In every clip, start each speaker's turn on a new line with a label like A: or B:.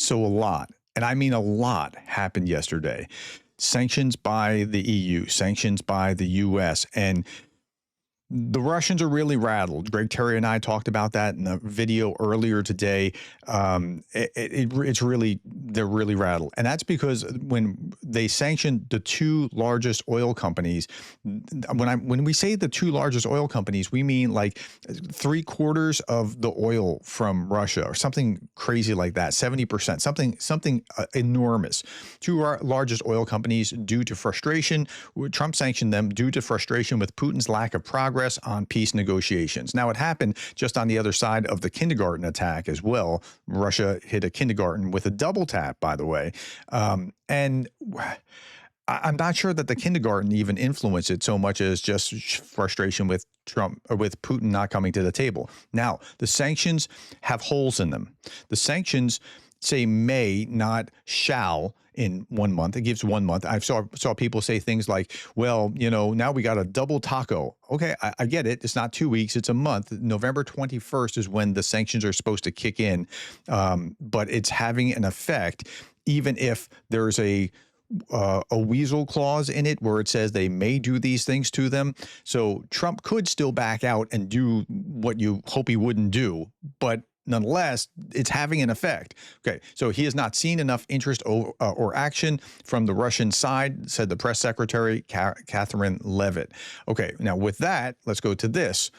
A: So a lot, and I mean a lot, happened yesterday. Sanctions by the EU, sanctions by the US, and the Russians are really rattled. Greg Terry and I talked about that in a video earlier today. It's really, they're really rattled. And that's because when they sanctioned the two largest oil companies, when we say the two largest oil companies, we mean like 3/4 of the oil from Russia or something crazy like that, 70%, something enormous. Two largest oil companies due to frustration. Trump sanctioned them due to frustration with Putin's lack of progress on peace negotiations. Now, it happened just on the other side of the kindergarten attack as well. Russia hit a kindergarten with a double tap, by the way. And I'm not sure that the kindergarten even influenced it so much as just frustration with Trump or with Putin not coming to the table. Now, the sanctions have holes in them. The sanctions say may, not shall, in 1 month. It gives 1 month. I saw people say things like, well, now we got a double taco. Okay, I get it. It's not 2 weeks. It's a month. November 21st is when the sanctions are supposed to kick in. But it's having an effect, even if there's a weasel clause in it where it says they may do these things to them. So Trump could still back out and do what you hope he wouldn't do, but nonetheless, it's having an effect. Okay, so he has not seen enough interest or action from the Russian side, said the press secretary, Catherine Levitt. Okay, now with that, let's go to this.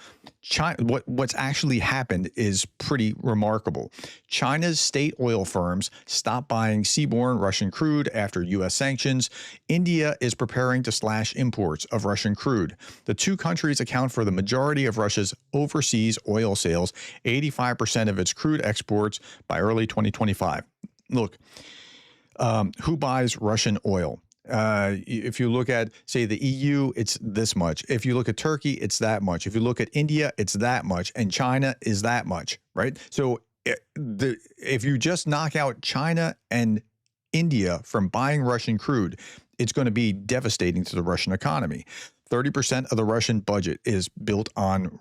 A: China, what's actually happened is pretty remarkable. China's state oil firms stopped buying seaborne Russian crude after U.S. sanctions. India is preparing to slash imports of Russian crude. The two countries account for the majority of Russia's overseas oil sales, 85% of its crude exports by early 2025. Look, who buys Russian oil? If you look at, say, the EU, it's this much. If you look at Turkey, it's that much. If you look at India, it's that much. And China is that much, right? So if you just knock out China and India from buying Russian crude, it's going to be devastating to the Russian economy. 30% of the Russian budget is built on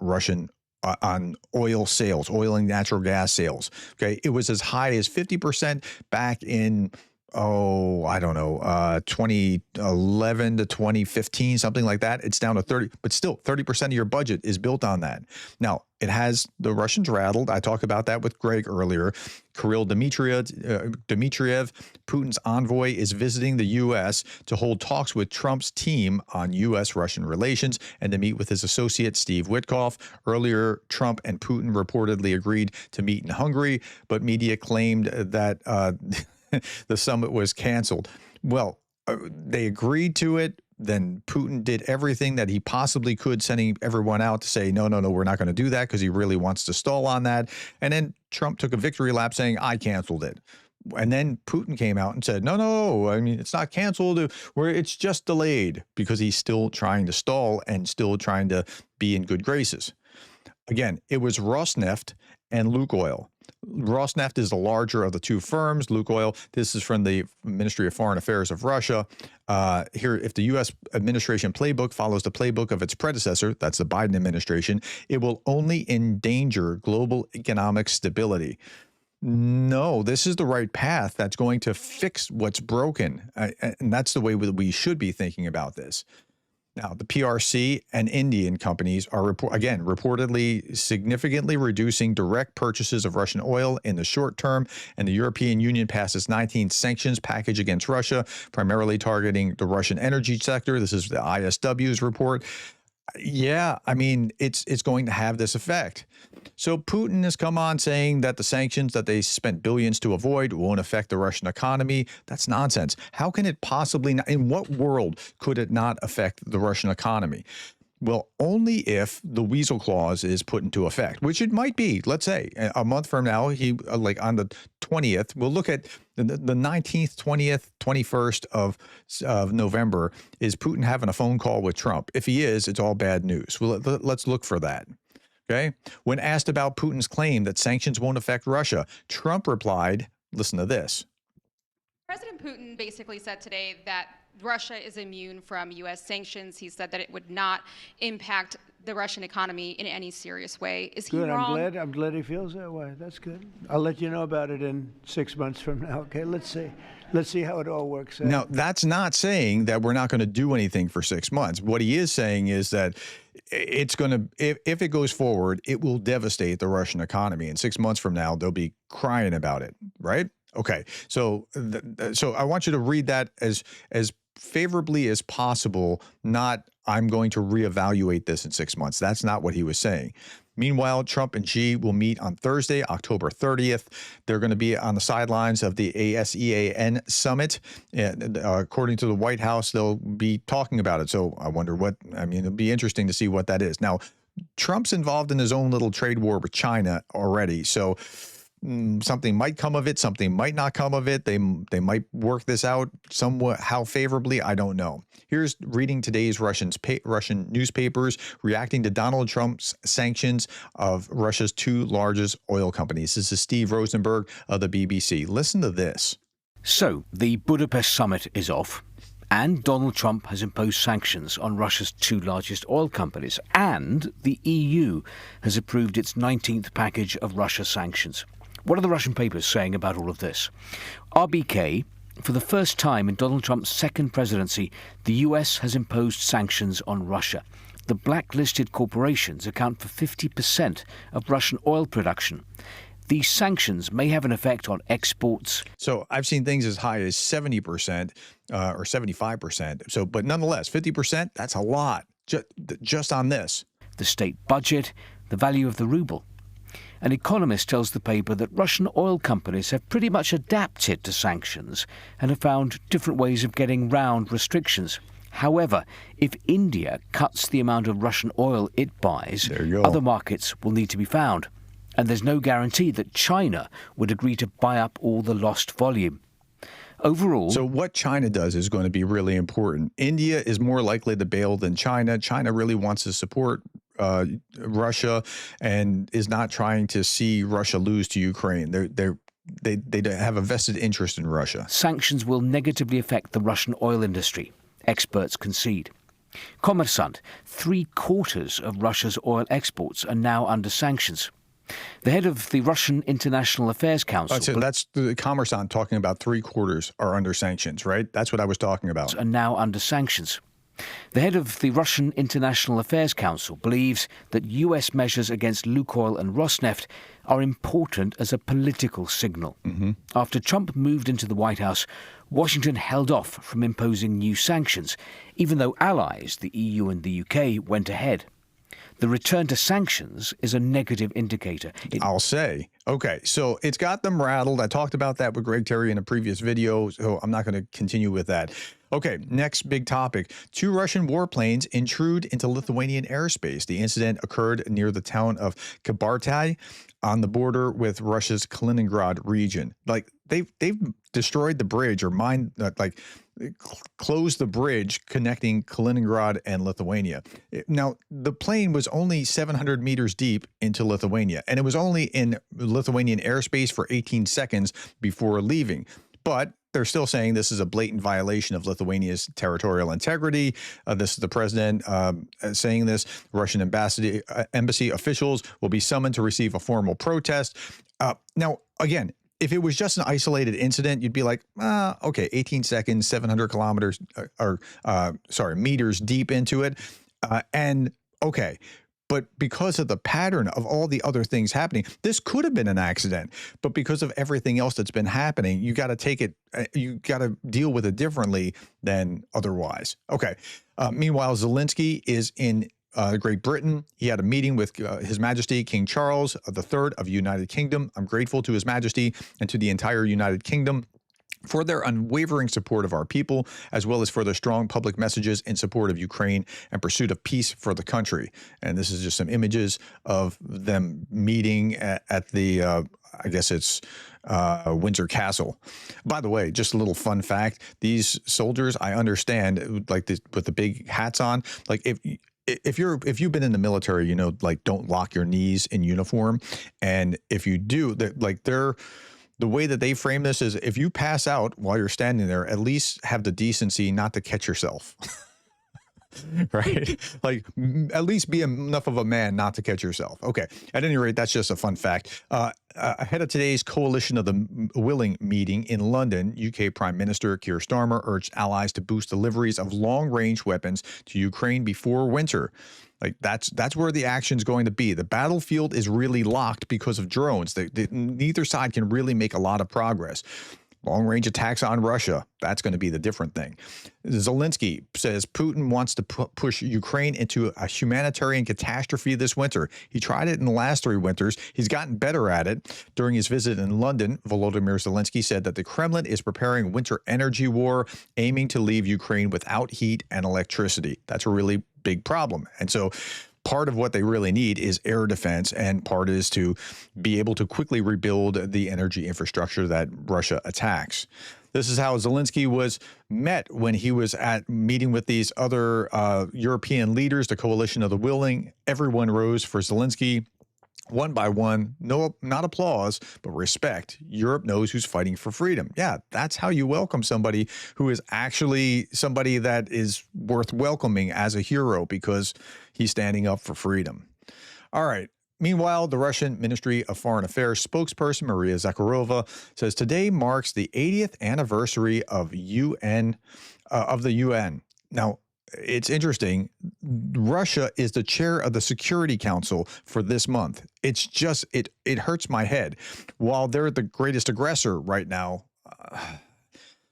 A: on oil sales, oil and natural gas sales. Okay, it was as high as 50% back in 2011 to 2015, something like that. It's down to 30, but still 30% of your budget is built on that. Now, it has the Russians rattled. I talked about that with Greg earlier. Kirill Dmitriev, Putin's envoy, is visiting the U.S. to hold talks with Trump's team on U.S.-Russian relations and to meet with his associate, Steve Witkoff. Earlier, Trump and Putin reportedly agreed to meet in Hungary, but media claimed that the summit was canceled. Well, they agreed to it. Then Putin did everything that he possibly could, sending everyone out to say, no, we're not going to do that because he really wants to stall on that. And then Trump took a victory lap saying, I canceled it. And then Putin came out and said, no, I mean, it's not canceled. It's just delayed, because he's still trying to stall and still trying to be in good graces. Again, it was Rosneft and Lukoil. Rosneft is the larger of the two firms. Lukoil, this is from the Ministry of Foreign Affairs of Russia. Here, if the U.S. administration playbook follows the playbook of its predecessor, that's the Biden administration, it will only endanger global economic stability. No, this is the right path that's going to fix what's broken. And that's the way we should be thinking about this. Now, the PRC and Indian companies are, reportedly significantly reducing direct purchases of Russian oil in the short term, and the European Union passed its 19th sanctions package against Russia, primarily targeting the Russian energy sector. This is the ISW's report. Yeah, I mean, it's going to have this effect. So Putin has come on saying that the sanctions that they spent billions to avoid won't affect the Russian economy. That's nonsense. How can it possibly not? In what world could it not affect the Russian economy? Well, only if the weasel clause is put into effect, which it might be. Let's say a month from now, like on the 20th, we'll look at the 19th, 20th, 21st of November. Is Putin having a phone call with Trump? If he is, it's all bad news. Well, let's look for that. Okay. When asked about Putin's claim that sanctions won't affect Russia, Trump replied, listen to this.
B: President Putin basically said today that Russia is immune from U.S. sanctions. He said that it would not impact the Russian economy in any serious way. Is he
C: Good.
B: wrong?
C: I'm glad he feels that way. That's good. I'll let you know about it in 6 months from now. Okay. Let's see how it all works out.
A: Now, that's not saying that we're not going to do anything for 6 months. What he is saying is that it's going to, if it goes forward, it will devastate the Russian economy. And 6 months from now, they'll be crying about it, right? Okay. So I want you to read that as favorably as possible, not I'm going to reevaluate this in 6 months. That's not what he was saying. Meanwhile, Trump and Xi will meet on Thursday, October 30th. They're going to be on the sidelines of the ASEAN summit. And, according to the White House, they'll be talking about it. So I wonder it'll be interesting to see what that is. Now, Trump's involved in his own little trade war with China already. So something might come of it. Something might not come of it. They might work this out somewhat, how favorably, I don't know. Here's reading today's Russian newspapers reacting to Donald Trump's sanctions of Russia's two largest oil companies. This is Steve Rosenberg of the BBC. Listen to this.
D: So the Budapest summit is off, and Donald Trump has imposed sanctions on Russia's two largest oil companies, and the EU has approved its 19th package of Russia sanctions. What are the Russian papers saying about all of this? RBK, for the first time in Donald Trump's second presidency, the US has imposed sanctions on Russia. The blacklisted corporations account for 50% of Russian oil production. These sanctions may have an effect on exports.
A: So I've seen things as high as 70% or 75%. So, but nonetheless, 50%, that's a lot just on this.
D: The state budget, the value of the ruble. An economist tells the paper that Russian oil companies have pretty much adapted to sanctions and have found different ways of getting round restrictions. However, if India cuts the amount of Russian oil it buys, other markets will need to be found. And there's no guarantee that China would agree to buy up all the lost volume. Overall,
A: so what China does is going to be really important. India is more likely to bail than China. China really wants to support Russia and is not trying to see Russia lose to Ukraine. They have a vested interest in Russia.
D: Sanctions will negatively affect the Russian oil industry, experts concede. Kommersant, 3/4 of Russia's oil exports are now under sanctions. The head of the Russian International Affairs Council...
A: So that's the Kommersant talking about 3/4 are under sanctions, right? That's what I was talking about.
D: ...are now under sanctions. The head of the Russian International Affairs Council believes that US measures against Lukoil and Rosneft are important as a political signal. After Trump moved into the White House, Washington held off from imposing new sanctions, even though allies, the EU and the UK, went ahead. The return to sanctions is a negative indicator.
A: I'll say. Okay, so it's got them rattled. I talked about that with Greg Terry in a previous video, so I'm not going to continue with that. Okay, next big topic. 2 Russian warplanes intrude into Lithuanian airspace. The incident occurred near the town of Kybartai on the border with Russia's Kaliningrad region. Like, they've destroyed the bridge or closed the bridge connecting Kaliningrad and Lithuania. Now, the plane was only 700 meters deep into Lithuania, and it was only in Lithuanian airspace for 18 seconds before leaving. But they're still saying this is a blatant violation of Lithuania's territorial integrity. This is the president saying this. Russian embassy officials will be summoned to receive a formal protest. Now, again, if it was just an isolated incident, you'd be like, okay, 18 seconds, 700 kilometers, meters deep into it. And okay. But because of the pattern of all the other things happening, this could have been an accident. But because of everything else that's been happening, you got to take it, you got to deal with it differently than otherwise. Okay. Meanwhile, Zelensky is in Great Britain. He had a meeting with His Majesty King Charles III of United Kingdom. I'm grateful to His Majesty and to the entire United Kingdom for their unwavering support of our people, as well as for their strong public messages in support of Ukraine and pursuit of peace for the country. And this is just some images of them meeting at the, I guess it's Windsor Castle. By the way, just a little fun fact, these soldiers, I understand, like with the big hats on, like if you've been in the military, you know, like don't lock your knees in uniform. And if you do, they're the way that they frame this is if you pass out while you're standing there, at least have the decency not to catch yourself. Right? Like, at least be enough of a man not to catch yourself. Okay. At any rate, that's just a fun fact. Ahead of today's Coalition of the Willing meeting in London, UK Prime Minister Keir Starmer urged allies to boost deliveries of long-range weapons to Ukraine before winter. Like, that's where the action's going to be. The battlefield is really locked because of drones. Neither side can really make a lot of progress. Long-range attacks on Russia, that's going to be the different thing. Zelensky says Putin wants to push Ukraine into a humanitarian catastrophe this winter. He tried it in the last 3 winters. He's gotten better at it. During his visit in London, Volodymyr Zelensky said that the Kremlin is preparing winter energy war, aiming to leave Ukraine without heat and electricity. That's a really big problem. And so part of what they really need is air defense, and part is to be able to quickly rebuild the energy infrastructure that Russia attacks. This is how Zelensky was met when he was at meeting with these other European leaders, the Coalition of the Willing. Everyone rose for Zelensky. One by one, no, not applause, but respect. Europe knows who's fighting for freedom. Yeah, that's how you welcome somebody who is actually somebody that is worth welcoming as a hero, because he's standing up for freedom. All right. Meanwhile, the Russian Ministry of Foreign Affairs spokesperson Maria Zakharova says today marks the 80th anniversary of the UN. Now, it's interesting. Russia is the chair of the Security Council for this month. It's just, it hurts my head. While they're the greatest aggressor right now,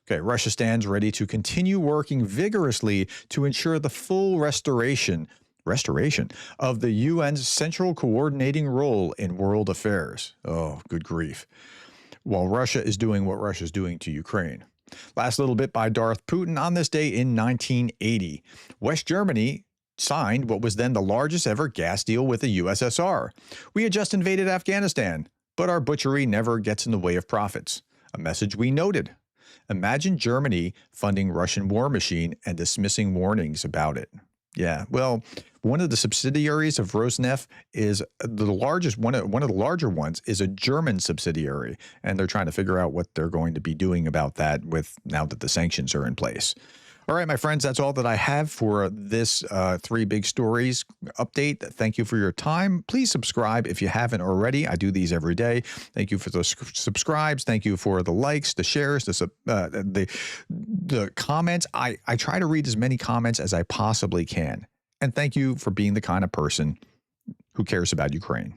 A: okay, Russia stands ready to continue working vigorously to ensure the full restoration of the UN's central coordinating role in world affairs. Oh, good grief. While Russia is doing what Russia's doing to Ukraine. Last little bit by Darth Putin. On this day in 1980, West Germany signed what was then the largest ever gas deal with the USSR. We had just invaded Afghanistan, but our butchery never gets in the way of profits. A message we noted. Imagine Germany funding Russian war machine and dismissing warnings about it. Yeah, well, one of the subsidiaries of Rosneft is the largest, one of the larger ones is a German subsidiary, and they're trying to figure out what they're going to be doing about that with now that the sanctions are in place. All right, my friends, that's all that I have for this 3 big stories update. Thank you for your time. Please subscribe if you haven't already. I do these every day. Thank you for those subscribes. Thank you for the likes, the shares, the comments. I try to read as many comments as I possibly can. And thank you for being the kind of person who cares about Ukraine.